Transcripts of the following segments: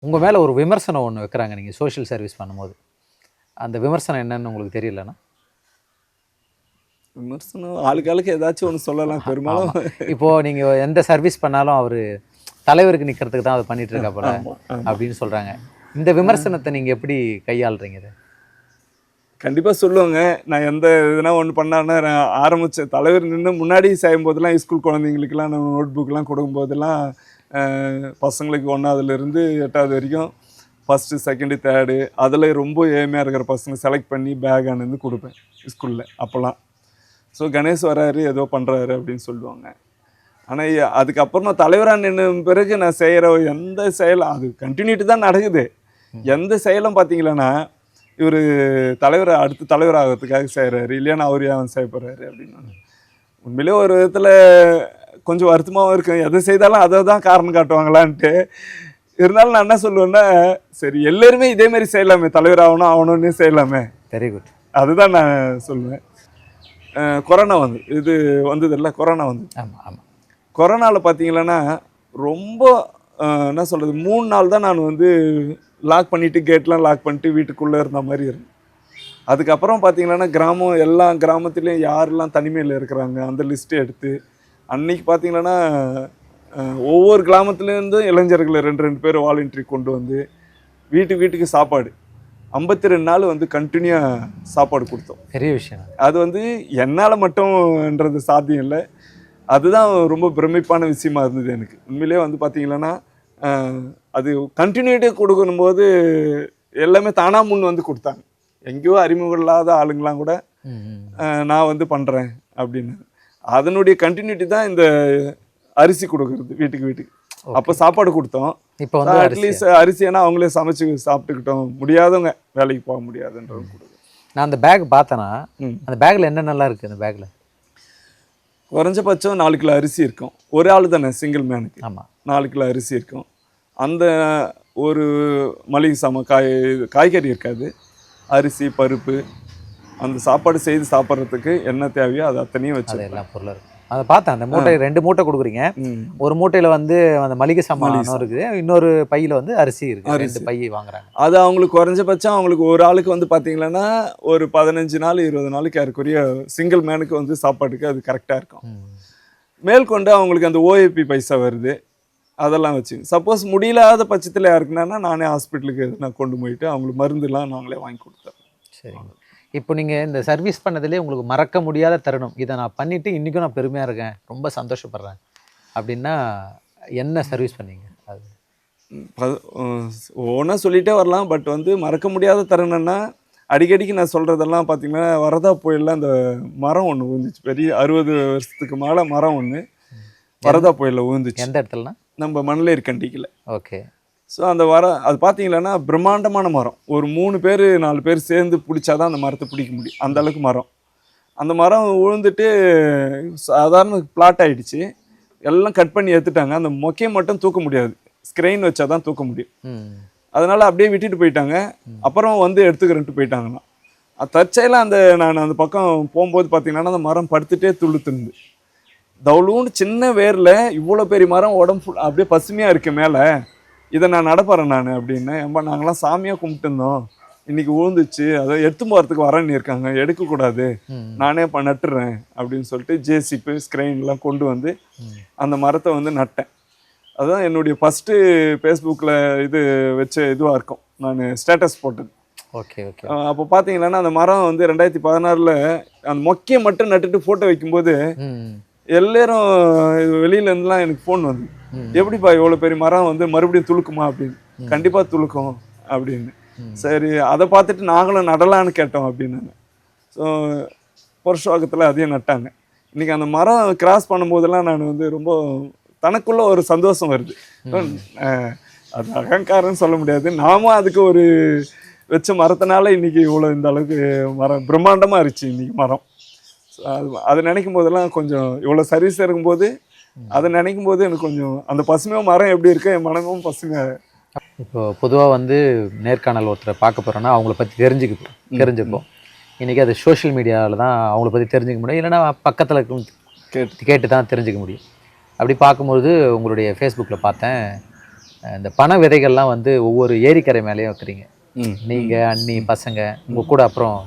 உங்கள் மேலே ஒரு விமர்சனம் ஒன்று வைக்கிறாங்க நீங்கள் சோஷியல் சர்வீஸ் பண்ணும்போது. அந்த விமர்சனம் என்னன்னு உங்களுக்கு தெரியலன்னா? விமர்சனம் ஆளுக்கு ஏதாச்சும் ஒன்று சொல்லலாம். பெரும்பாலும் இப்போது நீங்கள் எந்த சர்வீஸ் பண்ணாலும் அவர் தலைவருக்கு நிற்கிறதுக்கு தான் அதை பண்ணிட்டு இருக்கா போல அப்படின்னு சொல்கிறாங்க. இந்த விமர்சனத்தை நீங்கள் எப்படி கையாளுறீங்க? இதை கண்டிப்பாக சொல்லுவாங்க. நான் எந்த இதுனா ஒன்று பண்ணான்னா நான் ஆரம்பித்த தலைவர் நின்று முன்னாடி செய்யும்போதெல்லாம் ஸ்கூல் குழந்தைங்களுக்கெல்லாம் நம்ம நோட் புக்கெலாம் கொடுக்கும்போதெல்லாம் பசங்களுக்கு 1ஆவதுலேருந்து 8ஆவது வரைக்கும் ஃபஸ்ட்டு, செகண்டு, தேர்டு அதில் ரொம்ப ஏழ்மையாக இருக்கிற பசங்க செலக்ட் பண்ணி பேக் ஆனது கொடுப்பேன் ஸ்கூலில் அப்போல்லாம். ஸோ கணேஷ் வராரு ஏதோ பண்ணுறாரு அப்படின்னு சொல்லுவாங்க. ஆனால் அதுக்கப்புறமா தலைவராக நின்று பிறகு நான் செய்கிற எந்த செயலும் அது கண்டினியூட்டி தான் நடக்குது. எந்த செயலும் பார்த்தீங்களன்னா இவர் தலைவர் அடுத்து தலைவர் ஆகிறதுக்காக செய்கிறாரு, இல்லையா அவர் ஏன் செய்ய போகிறாரு அப்படின்னு உண்மையிலே ஒரு விதத்தில் கொஞ்சம் வருத்தமாகவும் இருக்கும். எதை செய்தாலும் அதை தான் காரணம் காட்டுவாங்களான்ட்டு. இருந்தாலும் நான் என்ன சொல்லுவேன்னா, சரி எல்லோருமே இதேமாரி செய்யலாமே, தலைவர் ஆகணும்னு செய்யலாமே. Very good. அதுதான் நான் சொல்லுவேன். கொரோனா இது வந்ததில்ல, கொரோனா ஆமாம் ஆமாம். கொரோனாவில் பார்த்தீங்களன்னா ரொம்ப என்ன சொல்கிறது, 3 நாள் தான் நான் லாக் பண்ணிவிட்டு கேட்லாம் லாக் பண்ணிட்டு வீட்டுக்குள்ளே இருந்த மாதிரி இருந்தேன். அதுக்கப்புறம் பார்த்தீங்கன்னா கிராமம் எல்லா கிராமத்துலேயும் யாரெல்லாம் தனிமையில் இருக்கிறாங்க அந்த லிஸ்ட்டு எடுத்து அன்றைக்கி பார்த்தீங்கன்னா ஒவ்வொரு கிராமத்துலேருந்தும் இளைஞர்கள் 2 பேர் வாலண்டரி கொண்டு வந்து வீட்டுக்கு சாப்பாடு 52 நாள் கண்டினியூவாக சாப்பாடு கொடுத்தோம். பெரிய விஷயம். அது என்னால் மட்டும்ன்றது சாத்தியம் இல்லை. அதுதான் ரொம்ப பிரமிப்பான விஷயமா இருந்தது எனக்கு. உண்மையிலே பார்த்தீங்கன்னா அது கண்டினியூட்டியாக கொடுக்கணும்போது எல்லாமே தானாக முன் கொடுத்தாங்க. எங்கேயோ அறிமுகம் இல்லாத ஆளுங்களாம் கூட நான் பண்ணுறேன் அப்படின்னு. அதனுடைய கண்டினியூட்டி தான் இந்த அரிசி கொடுக்கறது வீட்டுக்கு. அப்போ சாப்பாடு கொடுத்தோம். இப்போ அட்லீஸ்ட் அரிசினா அவங்களே சமைச்சு சாப்பிட்டுக்கிட்டோம். முடியாதவங்க வேலைக்கு போக முடியாதுன்றது கொடுக்குது. நான் அந்த பேக் பார்த்தேன்னா அந்த பேக்கில் என்னென்னலாம் இருக்குது? அந்த பேக்கில் குறைஞ்சபட்சம் 4 கிலோ அரிசி இருக்கும். ஒரு ஆள் தானே, சிங்கிள் மேனுக்கு. ஆமாம், 4 கிலோ அரிசி இருக்கும். அந்த ஒரு மளிகை காய்கறி இருக்காது. அரிசி, பருப்பு, அந்த சாப்பாடு செய்து சாப்பிட்றதுக்கு என்ன தேவையோ அது அத்தனையும் வச்சு எல்லாம் பொருளாக இருக்கும். அதை பார்த்தேன். அந்த மூட்டை 2 மூட்டை கொடுக்குறீங்க. ஒரு மூட்டையில் அந்த மளிகை சாமான் இருக்குது, இன்னொரு பையில் அரிசி இருக்குது. 2 பை வாங்குறாங்க. அது அவங்களுக்கு குறைஞ்சபட்சம் அவங்களுக்கு ஒரு ஆளுக்கு பார்த்தீங்கன்னா ஒரு 15 நாள் 20 நாளுக்கு யாருக்குரிய சிங்கிள் மேனுக்கு சாப்பாட்டுக்கு அது கரெக்டாக இருக்கும். மேற்கொண்டு அவங்களுக்கு அந்த ஓஏபி பைசா வருது, அதெல்லாம் வச்சு சப்போஸ் முடியலாத பட்சத்தில் யாருக்குன்னா நானே ஹாஸ்பிட்டலுக்கு நான் கொண்டு போயிட்டு அவங்களுக்கு மருந்துலாம் நாங்களே வாங்கி கொடுத்தேன். சரிங்க. இப்போ நீங்கள் இந்த சர்வீஸ் பண்ணதுலேயே உங்களுக்கு மறக்க முடியாத தருணம், இதை நான் பண்ணிவிட்டு இன்றைக்கும் நான் பெருமையாக இருக்கேன், ரொம்ப சந்தோஷப்படுறேன் அப்படின்னா என்ன சர்வீஸ் பண்ணீங்க? அது ஒன்றா சொல்லிகிட்டே வரலாம். பட் மறக்க முடியாத தருணம்னா அடிக்கடிக்கு நான் சொல்கிறதெல்லாம் பார்த்தீங்கன்னா வரதா புயலில் அந்த மரம் ஒன்று விழுந்துச்சு. பெரிய 60 வருஷத்துக்கு மேலே மரம் ஒன்று வரதா புயலில் விழுந்துச்சு. எந்த இடத்துலனா? நம்ம மணலேரி கண்டிக்கில். ஓகே. ஸோ அது பார்த்தீங்கன்னா பிரம்மாண்டமான மரம். ஒரு 3 பேர் 4 பேர் சேர்ந்து பிடிச்சாதான் அந்த மரத்தை பிடிக்க முடியும், அந்த அளவுக்கு மரம். அந்த மரம் விழுந்துட்டு சாதாரண பிளாட் ஆகிடுச்சு. எல்லாம் கட் பண்ணி எடுத்துட்டாங்க. அந்த மொக்கையை மட்டும் தூக்க முடியாது, ஸ்க்ரெயின் வச்சா தான் தூக்க முடியும். அதனால் அப்படியே விட்டுட்டு போயிட்டாங்க. அப்புறம் எடுத்துக்கிறேன்ட்டு போயிட்டாங்கண்ணா. தற்செயலாக நான் அந்த பக்கம் போகும்போது பார்த்தீங்கன்னா அந்த மரம் படுத்துகிட்டே துளுத்துருந்து தவுளுன்னு சின்ன வேரில் இவ்வளோ பெரிய மரம் உடம்பு அப்படியே பசுமையாக இருக்குது மேலே. இதை நான் நடப்பறேன் நான் அப்படின்னு. நாங்களாம் சாமியாக கும்பிட்டு இருந்தோம், இன்றைக்கி விழுந்துச்சு, அதை எடுத்து போகிறதுக்கு வரேன்னு இருக்காங்க, எடுக்கக்கூடாது, நானே நட்டுறேன் அப்படின்னு சொல்லிட்டு ஜேசிபி ஸ்க்ரெயின்லாம் கொண்டு அந்த மரத்தை நட்டேன். அதுதான் என்னுடைய ஃபஸ்ட்டு ஃபேஸ்புக்கில் வச்ச இதுவாக இருக்கும், நான் ஸ்டேட்டஸ் போட்டது. Okay okay. அப்போ பார்த்தீங்கன்னா அந்த மரம் 2016 அந்த மொக்கையை மட்டும் நட்டுட்டு ஃபோட்டோ வைக்கும்போது எல்லாரும் வெளியிலேருந்துலாம் எனக்கு ஃபோன் எப்படிப்பா இவ்வளோ பெரிய மரம் மறுபடியும் துளுக்குமா அப்படின்னு. கண்டிப்பாக துளுக்கும் அப்படின்னு. சரி, அதை பார்த்துட்டு நாங்களும் நடலான்னு கேட்டோம் அப்படின்னு. ஸோ புருஷவாக்கத்தில் அதையும் நட்டாங்க. இன்றைக்கி அந்த மரம் கிராஸ் பண்ணும்போதெல்லாம் நான் ரொம்ப தனக்குள்ள ஒரு சந்தோஷம் வருது. அது அகங்காரம்னு சொல்ல முடியாது, நாமும் அதுக்கு ஒரு வச்ச மரத்தினால இன்றைக்கி இவ்வளோ இந்த அளவுக்கு மரம் பிரம்மாண்டமாக இருந்துச்சு இன்றைக்கி மரம். அதை நினைக்கும் போதெல்லாம் கொஞ்சம் இவ்வளோ சர்வீஸ் இருக்கும்போது அதை நினைக்கும் போது எனக்கு கொஞ்சம் அந்த பசுமையாக மரம் எப்படி இருக்கு, என் மனமும் பசுமையாக. இப்போ பொதுவாக நேர்காணல் ஒருத்தரை பார்க்க போகிறோன்னா அவங்கள பற்றி தெரிஞ்சுப்போம். இன்றைக்கி அது சோஷியல் மீடியாவில் தான் அவங்கள பற்றி தெரிஞ்சுக்க முடியும், இல்லைன்னா பக்கத்தில் கேட்டு தான் தெரிஞ்சுக்க முடியும். அப்படி பார்க்கும்போது உங்களுடைய ஃபேஸ்புக்கில் பார்த்தேன், இந்த பண விதைகள்லாம் வந்து ஒவ்வொரு ஏரிக்கரை மேலேயும் வைக்கிறீங்க. ம். நீங்கள், அண்ணி, பசங்க, உங்கள் கூட அப்புறம்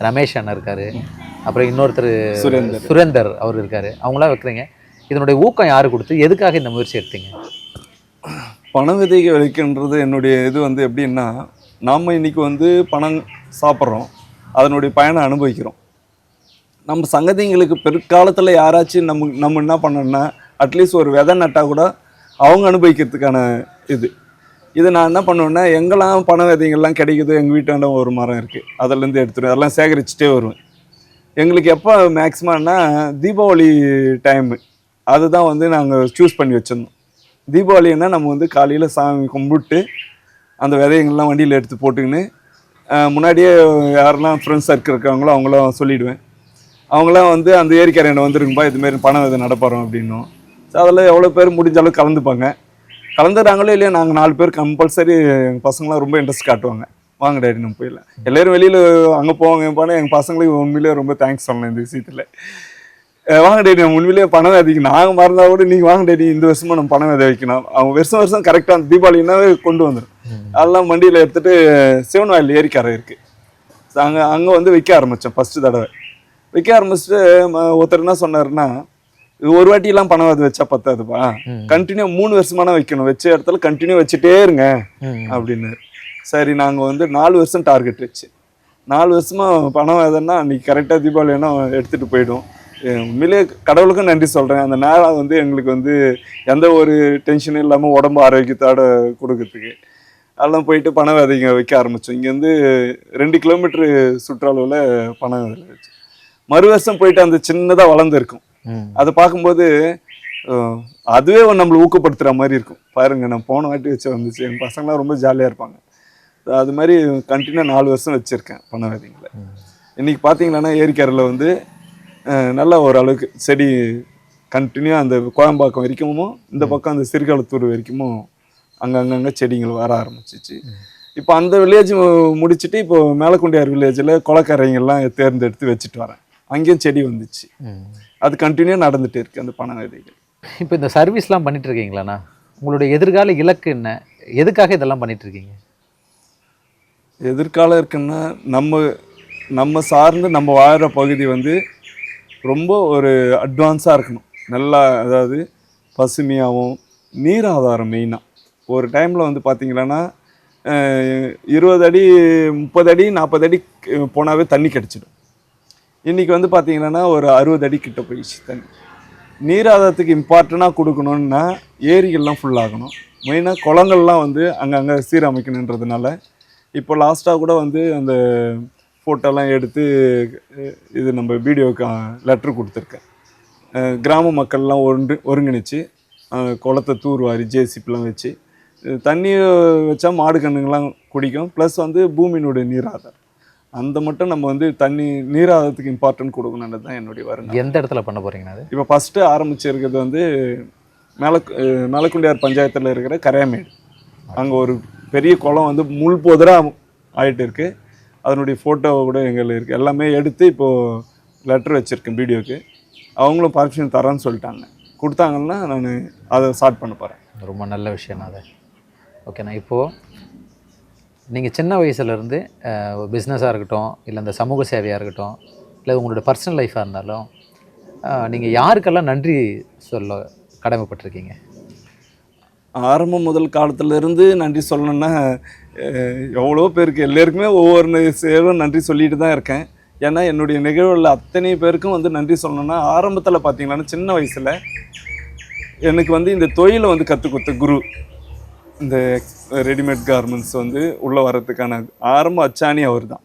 ரமேஷ் அண்ணன் இருக்காரு, அப்புறம் இன்னொருத்தர் சுரேந்தர். சுரேந்தர் அவர் இருக்காரு, அவங்களாம் வைக்கிறீங்க. இதனுடைய ஊக்கம் யாரு கொடுத்து, எதுக்காக இந்த முயற்சி எடுத்தீங்க? பண விதைகள் வைக்கின்றது என்னுடைய இது வந்து எப்படின்னா, நாம் இன்னைக்கு வந்து பணம் சாப்பிட்றோம், அதனுடைய பயனை அனுபவிக்கிறோம். நம்ம சங்கதிங்களுக்கு பிற்காலத்தில் யாராச்சும் நம்ம என்ன பண்ணோம்னா, அட்லீஸ்ட் ஒரு விதை நட்டால் கூட அவங்க அனுபவிக்கிறதுக்கான இது. இதை நான் என்ன பண்ணுவேன்னா, எங்கெல்லாம் பண விதைகள்லாம் கிடைக்குதோ எங்கள் வீட்டாண்ட ஒரு மரம் இருக்குது, அதிலேருந்து எடுத்துருவேன், அதெல்லாம் சேகரிச்சுட்டே வருவேன். எங்களுக்கு எப்போ மேக்ஸிமம்னா தீபாவளி டைமு அதுதான் வந்து நாங்கள் சூஸ் பண்ணி வச்சுருந்தோம். தீபாவளின்னா நம்ம வந்து காலையில் சாமி கும்பிட்டு அந்த விதைகள்லாம் வண்டியில் எடுத்து போட்டுக்கின்னு முன்னாடியே யாரெல்லாம் ஃப்ரெண்ட்ஸ் சர்க்கிள் இருக்காங்களோ அவங்களாம் சொல்லிவிடுவேன். அவங்களாம் வந்து அந்த ஏரிக்கரையில் வந்துருக்கும்பா இதுமாரி பணம் விதை நடப்போகிறோம் அப்படின்னும். ஸோ அதில் எவ்வளோ பேர் முடிஞ்ச அளவுக்கு கலந்துப்பாங்க. கலந்துடுறாங்களோ இல்லையா, நாங்கள் 4 பேர் கம்பல்சரி எங்கள் பசங்களாம் ரொம்ப இன்ட்ரெஸ்ட் காட்டுவாங்க. வாங்க டேடி நம்ம போயிடலாம். எல்லோரும் வெளியில் அங்கே போவாங்க போனால் எங்கள் பசங்களுக்கு உண்மையிலேயே ரொம்ப தேங்க்ஸ் சொல்லலாம் இந்த விஷயத்தில். வாங்க டேடி நம்ம உண்மையிலேயே பணம் விதைக்கணும், நாங்கள் மறந்தா கூட நீங்கள் வாங்க டேடி இந்த வருஷமாக நம்ம பணம் விதை வைக்கணும். அவங்க வருஷம் கரெக்டாக அந்த தீபாவளினாவே கொண்டு வந்துடும். அதெல்லாம் வண்டியில் எடுத்துகிட்டு சிவன் வாயில் ஏரிக்கரை இருக்குது, அங்கே வந்து விற்க ஆரம்பித்தோம். ஃபஸ்ட்டு தடவை விற்க ஆரம்பிச்சுட்டு ஒருத்தர் என்ன சொன்னார்னா, ஒரு வாட்டியெல்லாம் பணம் விதை வச்சா பத்தாதுப்பா, கண்டினியூ 3 வருஷமான வைக்கணும், வச்ச இடத்துல கண்டினியூ வச்சுட்டே இருங்க அப்படின்னு. சரி நாங்கள் வந்து 4 வருஷம் டார்கெட் வச்சு 4 வருஷமாக பணம் விதைன்னா அன்றைக்கி கரெக்டாக தீபாவளினா எடுத்துகிட்டு போய்டும். உண்மையிலே கடவுளுக்கும் நன்றி சொல்கிறேன். அந்த நேரம் வந்து எங்களுக்கு வந்து எந்த ஒரு டென்ஷனும் இல்லாமல் உடம்பு ஆரோக்கியத்தோடு கொடுக்கறதுக்கு அதெல்லாம் போயிட்டு பண விதைங்க வைக்க ஆரம்பித்தோம். இங்கேருந்து 2 கிலோமீட்டரு சுற்றளவில் பண விதை வச்சு மறு வருஷம் போயிட்டு அந்த சின்னதாக வளர்ந்துருக்கும். அதை பார்க்கும்போது அதுவே நம்மளை ஊக்கப்படுத்துகிற மாதிரி இருக்கும். பாருங்கள் நான் போன வாட்டி வச்சு வந்துச்சு, எங்கள் பசங்களாம் ரொம்ப ஜாலியாக இருப்பாங்க. அது மாதிரி கண்டினியூ 4 வருஷம் வச்சுருக்கேன் பண விதைங்களை. இன்றைக்கி பார்த்தீங்கன்னா ஏரிக்கரையில் வந்து நல்ல ஓரளவுக்கு செடி கண்டினியூ அந்த கோயம்பாக்கம் வரைக்கும், இந்த பக்கம் அந்த சிறுகாலத்தூர் வரைக்கும் அங்கங்கே செடிகள் வர ஆரம்பிச்சிச்சு. இப்போ அந்த வில்லேஜ் முடிச்சுட்டு இப்போ மேலக்குண்டியார் வில்லேஜில் குளக்கரைங்கெல்லாம் தேர்ந்தெடுத்து வச்சுட்டு வரேன். அங்கேயும் செடி வந்துச்சு. அது கண்டினியூ நடந்துகிட்டே இருக்குது அந்த பண விதைகள். இப்போ இந்த சர்வீஸ்லாம் பண்ணிட்டு இருக்கீங்களாண்ணா, உங்களுடைய எதிர்கால இலக்கு என்ன? எதுக்காக இதெல்லாம் பண்ணிட்டு இருக்கீங்க? எதிர்காலம் இருக்குன்னா நம்ம சார்ந்து நம்ம வாழ்கிற பகுதி வந்து ரொம்ப ஒரு அட்வான்ஸாக இருக்கணும். நல்லா அதாவது பசுமையாகவும் நீர் ஆதாரம் மெயினாக. ஒரு டைமில் வந்து பார்த்திங்கன்னா 20 அடி 30 அடி 40 அடி போனாவே தண்ணி கிடச்சிடும். இன்றைக்கி வந்து பார்த்திங்கன்னா ஒரு 60 அடி கிட்ட போயிடுச்சு தண்ணி. நீர் ஆதாரத்துக்கு இம்பார்ட்டண்ட்டாக கொடுக்கணுன்னா ஏரிகள்லாம் ஃபுல்லாகணும். மெயினாக குளங்கள்லாம் வந்து அங்கங்கே சீரமைக்கணுன்றதுனால இப்போ லாஸ்ட்டாக கூட வந்து அந்த ஃபோட்டோலாம் எடுத்து இது நம்ம வீடியோவுக்கு லெட்ரு கொடுத்துருக்கேன். கிராம மக்கள்லாம் ஒருங்கிணைச்சு குளத்தை தூர்வாரி ஜேசிபிலாம் வச்சு தண்ணி வச்சா மாடு கண்ணுங்கள்லாம் குடிக்கும். ப்ளஸ் வந்து பூமியினுடைய நீராதாரம் அந்த மட்டும் நம்ம வந்து தண்ணி நீராதாரத்துக்கு இம்பார்ட்டன்ட் கொடுக்கணுன்றது தான் என்னுடைய வருங்க. எந்த இடத்துல பண்ண போகிறீங்கன்னா அது? இப்போ ஃபஸ்ட்டு ஆரம்பிச்சிருக்கிறது வந்து மேலக்குண்டியார் பஞ்சாயத்தில் இருக்கிற கரையாமேடு. அங்கே ஒரு பெரிய குளம் வந்து முள் போதராக ஆகிட்டு இருக்குது. அதனுடைய ஃபோட்டோ கூட எங்களுக்கு இருக்குது. எல்லாமே எடுத்து இப்போது லெட்ரு வச்சுருக்கேன் வீடியோக்கு. அவங்களும் பர்மிஷன் தரேன்னு சொல்லிட்டாங்க. கொடுத்தாங்கன்னா நான் அதை ஸ்டார்ட் பண்ண போகிறேன். ரொம்ப நல்ல விஷயம் அது. ஓகேண்ணா, இப்போது நீங்கள் சின்ன வயசுலேருந்து பிஸ்னஸாக இருக்கட்டும், இல்லை இந்த சமூக சேவையாக இருக்கட்டும், இல்லை உங்களோட பர்சனல் லைஃபாக இருந்தாலும் நீங்கள் யாருக்கெல்லாம் நன்றி சொல்ல கடமைப்பட்டிருக்கீங்க? ஆரம்பம் முதல் காலத்துலேருந்து நன்றி சொல்லணுன்னா எவ்வளோ பேருக்கு எல்லாருக்குமே ஒவ்வொரு சேரும் நன்றி சொல்லிட்டு தான் இருக்கேன். ஏன்னா என்னுடைய நிகழ்வுகளில் அத்தனை பேருக்கும் வந்து நன்றி சொல்லணுன்னா, ஆரம்பத்தில் பார்த்தீங்கன்னா சின்ன வயசில் எனக்கு வந்து இந்த தொழிலை வந்து கற்றுக் கொடுத்த குரு, இந்த ரெடிமேட் கார்மெண்ட்ஸ் வந்து உள்ளே வர்றதுக்கான ஆரம்ப அச்சாணி அவர் தான்.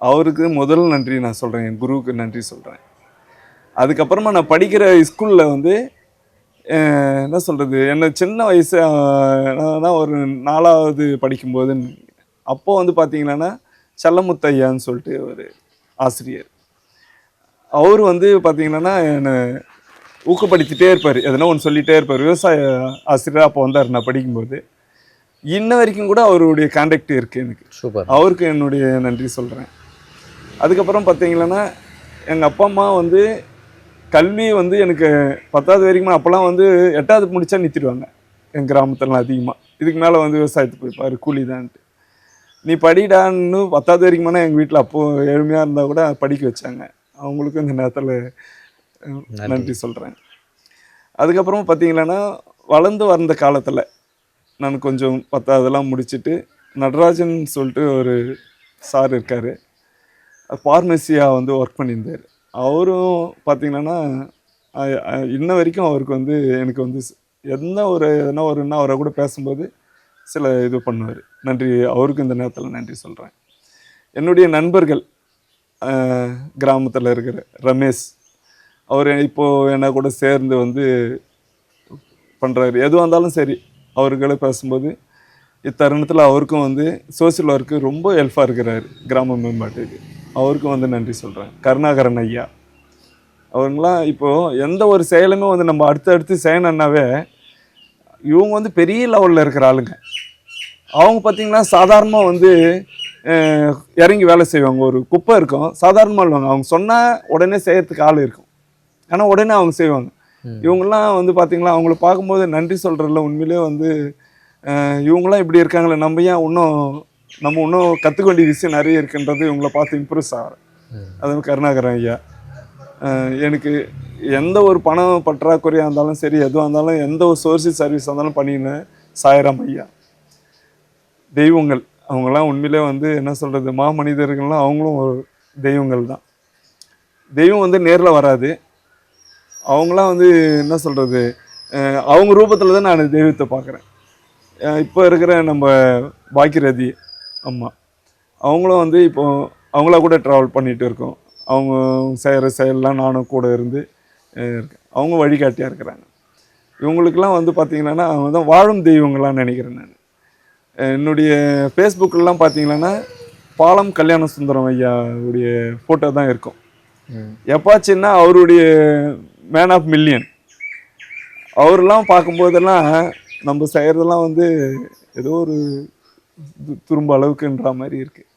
அவருக்கு முதல் நன்றி நான் சொல்கிறேன், என் குருவுக்கு நன்றி சொல்கிறேன். அதுக்கப்புறமா நான் படிக்கிற ஸ்கூலில் வந்து என்ன சொல்கிறது, என்ன சின்ன வயசு நான் ஒரு 4வது படிக்கும்போது அப்போது வந்து பார்த்திங்கன்னா செல்லமுத்தையான்னு சொல்லிட்டு ஒரு ஆசிரியர், அவர் வந்து பார்த்திங்கன்னா என்னை ஊக்கப்படுத்திகிட்டே இருப்பார், எதனா ஒன்று சொல்லிகிட்டே இருப்பார். விவசாய ஆசிரியராக அப்போ வந்தார் நான் படிக்கும்போது. இன்ன வரைக்கும் கூட அவருடைய கான்டாக்ட் இருக்குது எனக்கு. சூப்பர். அவருக்கு என்னுடைய நன்றி சொல்கிறேன். அதுக்கப்புறம் பார்த்திங்கன்னா எங்கள் அப்பா அம்மா வந்து கல்வி வந்து எனக்கு 10வது வரைக்கும் அப்போல்லாம் வந்து 8வது முடித்தா நிறுத்திடுவாங்க. என் கிராமத்துலலாம் அதிகமாக. இதுக்கு மேலே வந்து விவசாயத்துக்கு போய்ப்பார், கூலி தான்ட்டு. நீ படிடான்னு 10வது வரைக்கும் போனால் எங்கள் வீட்டில் அப்போது ஏழ்மையாக இருந்தால் கூட படிக்க வச்சாங்க. அவங்களுக்கும் இந்த நேரத்தில் நன்றி சொல்கிறேன். அதுக்கப்புறம் பார்த்தீங்கன்னா வளர்ந்து வந்த காலத்தில் நான் கொஞ்சம் 10வதுலாம் முடிச்சுட்டு நடராஜன் சொல்லிட்டு ஒரு சார் இருக்கார், ஃபார்மசியாக வந்து ஒர்க் பண்ணியிருந்தார். அவரும் பார்த்தீங்கன்னா இன்ன வரைக்கும் அவருக்கு வந்து எனக்கு வந்து எதனா ஒருன்னா அவரை கூட பேசும்போது சில இது பண்ணுவார். நன்றி, அவருக்கு இந்த நேரத்தில் நன்றி சொல்கிறேன். என்னுடைய நண்பர்கள் கிராமத்தில் இருக்கிற ரமேஷ், அவர் இப்போது என்ன கூட சேர்ந்து வந்து பண்ணுறாரு. எதுவாக இருந்தாலும் சரி அவர்களை பேசும்போது இத்தருணத்தில் அவருக்கும் வந்து சோசியல் ஒர்க்கு ரொம்ப ஹெல்ப்பாக இருக்கிறாரு கிராம மேம்பாட்டுக்கு. அவருக்கும் வந்து நன்றி சொல்கிறேன். கருணாகரன் ஐயா அவங்களாம் இப்போது எந்த ஒரு செயலுமே வந்து நம்ம அடுத்தடுத்து செய்யணுன்னாவே இவங்க வந்து பெரிய லெவலில் இருக்கிற ஆளுங்க. அவங்க பார்த்திங்கன்னா சாதாரணமாக வந்து இறங்கி வேலை செய்வாங்க. ஒரு குப்பை இருக்கும், சாதாரணமாக இல்லைவாங்க, அவங்க சொன்னால் உடனே செய்கிறதுக்கு ஆள் இருக்கும், ஆனால் உடனே அவங்க செய்வாங்க. இவங்கெல்லாம் வந்து பார்த்திங்களா அவங்கள பார்க்கும்போது நன்றி சொல்கிறதில்ல, உண்மையிலே வந்து இவங்களாம் இப்படி இருக்காங்களே, நம்ம ஏன் இன்னும் கற்றுக்க வேண்டிய விஷயம் நிறைய இருக்குன்றது இவங்கள பார்த்து இம்ப்ரெஸ் ஆகிறேன். அது கருணாகரன் ஐயா. எனக்கு எந்த ஒரு பணம் பற்றாக்குறையாக இருந்தாலும் சரி, எதுவாக இருந்தாலும் எந்த ஒரு சோர்சியல் சர்வீஸாக இருந்தாலும் பண்ணினேன். சாய்ராம் ஐயா தெய்வங்கள், அவங்களாம் உண்மையிலே வந்து என்ன சொல்கிறது, மாமனிதர்கள்லாம் அவங்களும் ஒரு தெய்வங்கள் தான். தெய்வம் வந்து நேரில் வராது, அவங்களாம் வந்து என்ன சொல்கிறது, அவங்க ரூபத்தில் தான் நான் தெய்வத்தை பார்க்குறேன். இப்போ இருக்கிற நம்ம பாக்கியரதி அம்மா, அவங்களும் வந்து இப்போது அவங்களா கூட ட்ராவல் பண்ணிகிட்டு இருக்கோம். அவங்க செய்கிற செயல்லாம் நானும் கூட இருந்து இருக்கேன். அவங்க வழிகாட்டியாக இருக்கிறாங்க. இவங்களுக்கெல்லாம் வந்து பார்த்திங்கன்னா அவங்க தான் வாழும் தெய்வங்களான்னு நினைக்கிறேன் நான். என்னுடைய ஃபேஸ்புக்கிலலாம் பார்த்திங்கன்னா பாலம் கல்யாண சுந்தரம் ஐயாவுடைய ஃபோட்டோ தான் இருக்கும். எப்பாச்சுன்னா அவருடைய மேன் ஆஃப் மில்லியன் அவரெல்லாம் பார்க்கும்போதெல்லாம் நம்ம செய்கிறதெல்லாம் வந்து ஏதோ ஒரு துரும்ப அளவுக்குன்ற மாதிரி இருக்குது.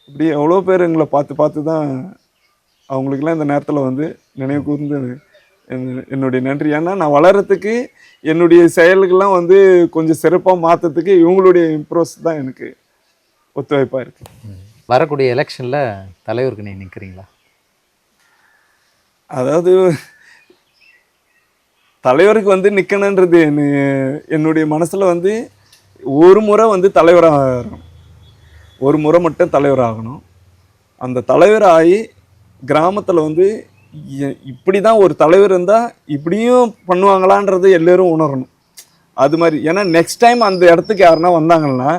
இப்படி எவ்வளோ பேர் எங்களை பார்த்து தான் அவங்களுக்கெல்லாம் இந்த நேரத்தில் வந்து நினைவு கூர்ந்து என்னுடைய நன்றி. ஏன்னா நான் வளர்கிறதுக்கு என்னுடைய செயல்கள்லாம் வந்து கொஞ்சம் சிறப்பாக மாற்றத்துக்கு இவங்களுடைய இம்ப்ரெஸ் தான் எனக்கு ஒத்துழைப்பாக இருக்குது. வரக்கூடிய எலெக்ஷனில் தலைவருக்கு நீங்கள் நிற்கிறீங்களா? அதாவது தலைவருக்கு வந்து நிற்கணுன்றது என்னுடைய மனசில் வந்து ஒரு முறை வந்து தலைவராக இருக்கணும், ஒரு முறை மட்டும் தலைவராகணும். அந்த தலைவராகி கிராமத்தில் வந்து இப்படி தான் ஒரு தலைவர் இருந்தால் இப்படியும் பண்ணுவாங்களான்றது எல்லோரும் உணரணும். அது மாதிரி, ஏன்னா நெக்ஸ்ட் டைம் அந்த இடத்துக்கு யாருன்னா வந்தாங்கன்னா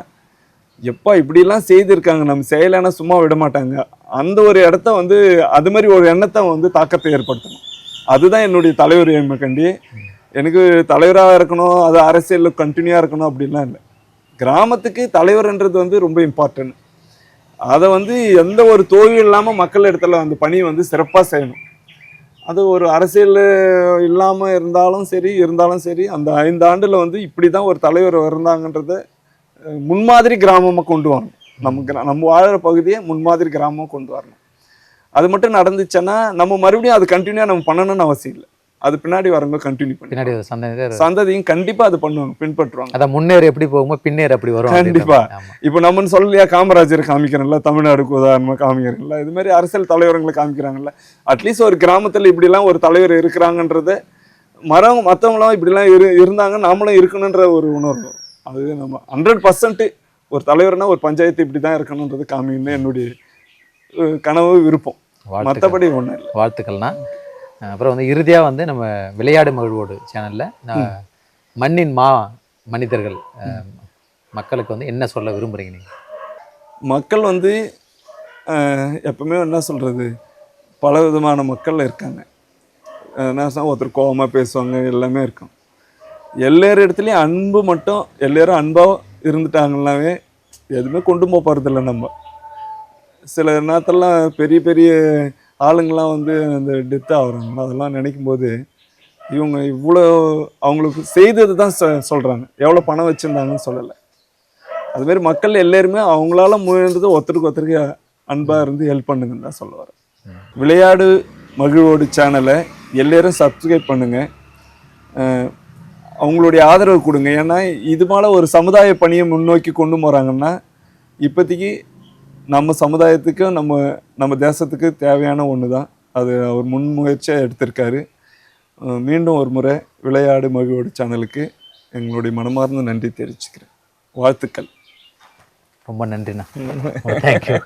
எப்போ இப்படிலாம் செய்திருக்காங்க, நம்ம செய்யலைன்னா சும்மா விட மாட்டாங்க. அந்த ஒரு இடத்த வந்து அது மாதிரி ஒரு எண்ணத்தை வந்து தாக்கத்தை ஏற்படுத்தணும். அதுதான் என்னுடைய தலைவர் கண்டி. எனக்கு தலைவராக இருக்கணும், அது அரசியலில் கண்டினியூவாக இருக்கணும் அப்படின்லாம் இல்லை. கிராமத்துக்கு தலைவர்ன்றது வந்து ரொம்ப இம்பார்ட்டன்ட். அதை வந்து எந்த ஒரு தோல்வி இல்லாமல் மக்கள் இடத்துல அந்த பணி வந்து சிறப்பாக செய்யணும். அது ஒரு அரசியல் இல்லாமல் இருந்தாலும் சரி அந்த 5 ஆண்டில் வந்து இப்படி தான் ஒரு தலைவர் இருந்தாங்கன்றத முன்மாதிரி கிராமமாக கொண்டு வரணும். நம்ம வாழ்கிற பகுதியை முன்மாதிரி கிராமமாக கொண்டு வரணும். அது மட்டும் நடந்துச்சுன்னா நம்ம மறுபடியும் அது கண்டினியூவாக நம்ம பண்ணணும்னு அவசியம் இல்லை. அது பின்னாடி வரவங்க கண்டினியூ பண்ணி சந்ததியும் கண்டிப்பா அது பண்ணுவாங்க, பின்பற்றுவாங்க. அதான் முன்னேறு எப்படி போகுமோ பின்னேறு அப்படி வரும். கண்டிப்பா. இப்போ நம்மன்னு சொல்லலையா, காமராஜர் காமிக்கிறோம்ல, தமிழ்நாடுக்கு உதாரணமா காமிக்கிறோம்ல, இது மாதிரி அரசியல் தலைவர்களை காமிக்கிறாங்கல்ல. அட்லீஸ்ட் ஒரு கிராமத்துல இப்படிலாம் ஒரு தலைவர் இருக்கிறாங்கன்றத மற்றவங்களாம் இப்படிலாம் இருந்தாங்க, நாமளும் இருக்கணுன்ற ஒரு உணர்வு. அது நம்ம 100% ஒரு தலைவர்னா ஒரு பஞ்சாயத்து இப்படி தான் இருக்கணுன்றது காமின்னு என்னுடைய கனவு, விருப்பம். மற்றபடி ஒன்று இல்லை. வாழ்த்துக்கள்னா. அப்புறம் வந்து இறுதியாக வந்து நம்ம விளையாடு மகிழ்வோடு சேனலில் மண்ணின் மனிதர்கள் மக்களுக்கு வந்து என்ன சொல்ல விரும்புகிறீங்க நீங்கள்? மக்கள் வந்து எப்பவுமே என்ன சொல்கிறது, பல விதமான மக்கள் இருக்காங்க. என்ன சொன்னால் ஒருத்தர் கோபமாக பேசுவாங்க, எல்லாமே இருக்கும். எல்லார் இடத்துலையும் அன்பு மட்டும் எல்லோரும் அன்பாக இருந்துட்டாங்கன்னாவே எதுவுமே கொண்டு போக போகிறதில்ல. நம்ம சில நேரத்திலலாம் பெரிய பெரிய ஆளுங்கள்லாம் வந்து அந்த டெத் ஆகுறாங்க. அதெல்லாம் நினைக்கும் போது இவங்க இவ்வளோ அவங்களுக்கு செய்தது தான் சொல்கிறாங்க, எவ்வளோ பணம் வச்சுருந்தாங்கன்னு சொல்லலை. அதுமாரி மக்கள் எல்லாருமே அவங்களால முயன்றது ஒருத்தருக்கு அன்பாக இருந்து ஹெல்ப் பண்ணுங்கன்னு தான் சொல்ல வரேன். விளையாடு மகிழ்வோடு சேனலை எல்லோரும் சப்ஸ்கிரைப் பண்ணுங்கள். அவங்களுடைய ஆதரவு கொடுங்க. ஏன்னா இது மேலே ஒரு சமுதாய பணியை முன்னோக்கி கொண்டு போகிறாங்கன்னா இப்போதைக்கு நம்ம சமுதாயத்துக்கு நம்ம தேசத்துக்கு தேவையான ஒன்று தான். அது அவர் முன்முயற்சியாக எடுத்திருக்காரு. மீண்டும் ஒரு முறை விளையாடு மகிழ்வோடு சேனலுக்கு எங்களுடைய மனமார்ந்த நன்றி தெரிவிச்சுக்கிறேன். வாழ்த்துக்கள். ரொம்ப நன்றிண்ணா. தேங்க்யூ.